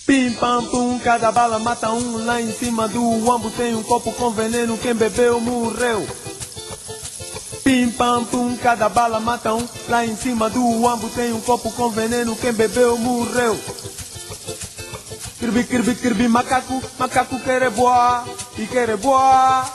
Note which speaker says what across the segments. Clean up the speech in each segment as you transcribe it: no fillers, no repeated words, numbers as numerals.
Speaker 1: Pim pam pum, cada bala mata um. Lá em cima do ombro tem um copo com veneno. Quem bebeu morreu. Pim pam pum, cada bala mata um. Lá em cima do ombro tem um copo com veneno. Quem bebeu morreu. Kirbi, kirbi, kirbi, macaco, macaco quer boar e quer boar.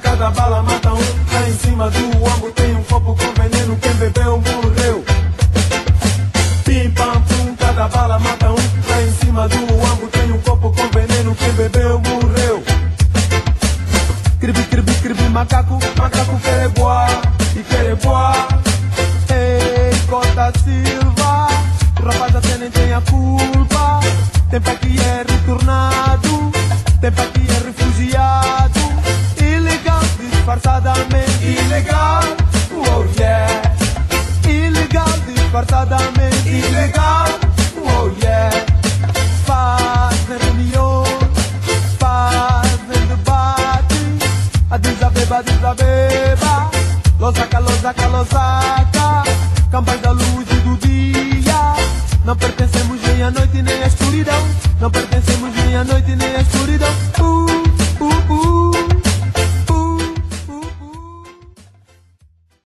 Speaker 1: Cada bala mata um, lá em cima do ombro tem um copo com veneno, quem bebeu morreu. Pim pam pum, cada bala mata um, lá em cima do ombro tem um copo com veneno, quem bebeu morreu. Cribi, cribi, cribi, macaco, macaco quer boar e quer boar. Ei, Cota Silva, o rapaz até nem tem a culpa. Tem pai que é retornado, tem pai que é refugiado. Disfarçadamente ilegal, oh yeah. Ilegal, disfarçadamente ilegal, oh yeah. Fazem reuniões, fazem debate. Addis Abeba, Addis Abeba. Losaka, Losaka, Losaka. Campais da luz e do dia. Não pertencemos nem à noite nem à escuridão. Não pertencemos nem à noite nem à escuridão.